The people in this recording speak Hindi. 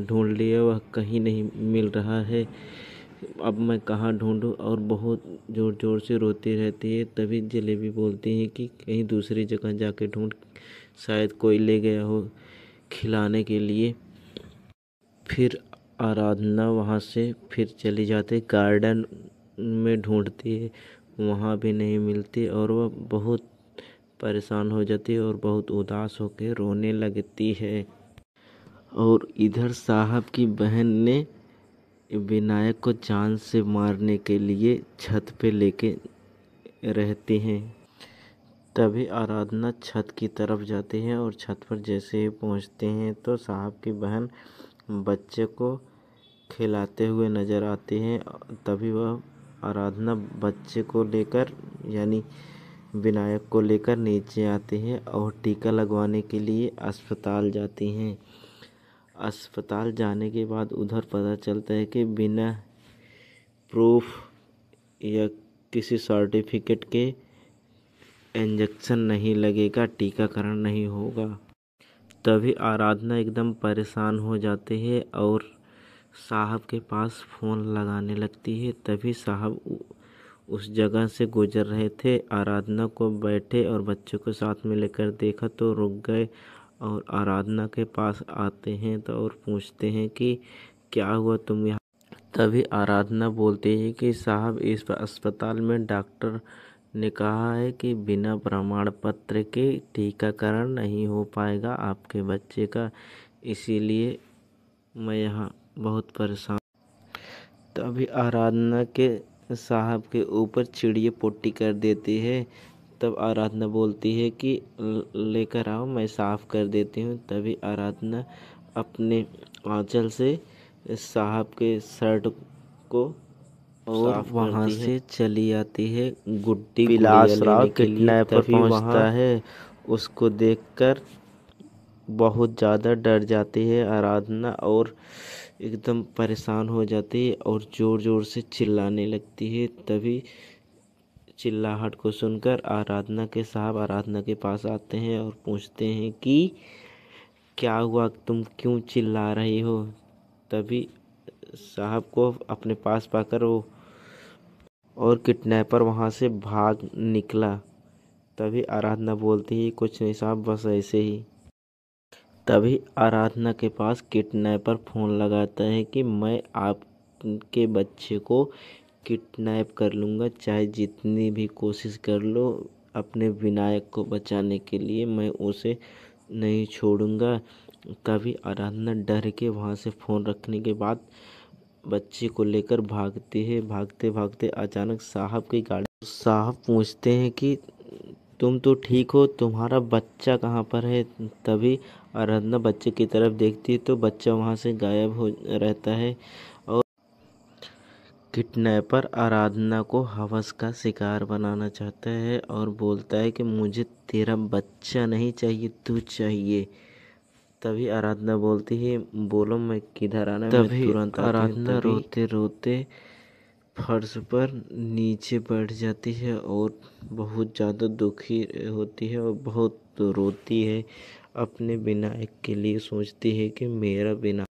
ढूंढ लिया, वह कहीं नहीं मिल रहा है। अब मैं कहाँ ढूंढूं, और बहुत ज़ोर ज़ोर से रोती रहती है। तभी जलेबी बोलती है कि कहीं दूसरी जगह जाके ढूंढ, शायद कोई ले गया हो खिलाने के लिए। फिर आराधना वहाँ से फिर चली जाती, गार्डन में ढूंढती है, वहाँ भी नहीं मिलती और वह बहुत परेशान हो जाती है और बहुत उदास होकर रोने लगती है। और इधर साहब की बहन ने विनायक को जान से मारने के लिए छत पे लेके रहती हैं। तभी आराधना छत की तरफ जाती है और छत पर जैसे ही पहुंचते हैं तो साहब की बहन बच्चे को खिलाते हुए नज़र आती है। तभी वह आराधना बच्चे को लेकर यानी विनायक को लेकर नीचे आती है और टीका लगवाने के लिए अस्पताल जाती हैं। अस्पताल जाने के बाद उधर पता चलता है कि बिना प्रूफ या किसी सर्टिफिकेट के इंजेक्शन नहीं लगेगा, टीकाकरण नहीं होगा। तभी आराधना एकदम परेशान हो जाती है और साहब के पास फ़ोन लगाने लगती है। तभी साहब उस जगह से गुजर रहे थे, आराधना को बैठे और बच्चों को साथ में लेकर देखा तो रुक गए और आराधना के पास आते हैं तो और पूछते हैं कि क्या हुआ तुम यहाँ। तभी आराधना बोलती है कि साहब इस अस्पताल में डॉक्टर ने कहा है कि बिना प्रमाण पत्र के टीकाकरण नहीं हो पाएगा आपके बच्चे का, इसीलिए मैं यहाँ बहुत परेशान। तभी आराधना के साहब के ऊपर चिड़िया पोटी कर देती है। तब आराधना बोलती है कि लेकर आओ, मैं साफ़ कर देती हूँ। तभी आराधना अपने आंचल से साहब के शर्ट को और वहाँ से चली आती है गुड्डी गुड़िया लेने के लिए। तभी पहुँचता है, उसको देखकर बहुत ज़्यादा डर जाती है आराधना और एकदम परेशान हो जाती है और ज़ोर ज़ोर से चिल्लाने लगती है। तभी चिल्लाहट को सुनकर आराधना के साहब आराधना के पास आते हैं और पूछते हैं कि क्या हुआ, तुम क्यों चिल्ला रही हो। तभी साहब को अपने पास पाकर वो और किडनैपर वहाँ से भाग निकला। तभी आराधना बोलती है कुछ नहीं साहब, बस ऐसे ही। तभी आराधना के पास किडनैपर फ़ोन लगाता है कि मैं आपके बच्चे को किडनैप कर लूँगा, चाहे जितनी भी कोशिश कर लो, अपने विनायक को बचाने के लिए मैं उसे नहीं छोड़ूंगा। तभी आराधना डर के वहाँ से फ़ोन रखने के बाद बच्चे को लेकर भागती है। भागते भागते अचानक साहब की गाड़ी, साहब पूछते हैं कि तुम तो ठीक हो, तुम्हारा बच्चा कहाँ पर है। तभी आराधना बच्चे की तरफ देखती है तो बच्चा वहाँ से गायब हो रहता है और किडनैपर आराधना को हवस का शिकार बनाना चाहता है और बोलता है कि मुझे तेरा बच्चा नहीं चाहिए, तू चाहिए। तभी आराधना बोलती है बोलो मैं किधर आना, मैं तुरंत आती हूँ। आराधना रोते रोते फर्श पर नीचे बैठ जाती है और बहुत ज़्यादा दुखी होती है और बहुत रोती है। अपने विनायक के लिए सोचती है कि मेरा विनायक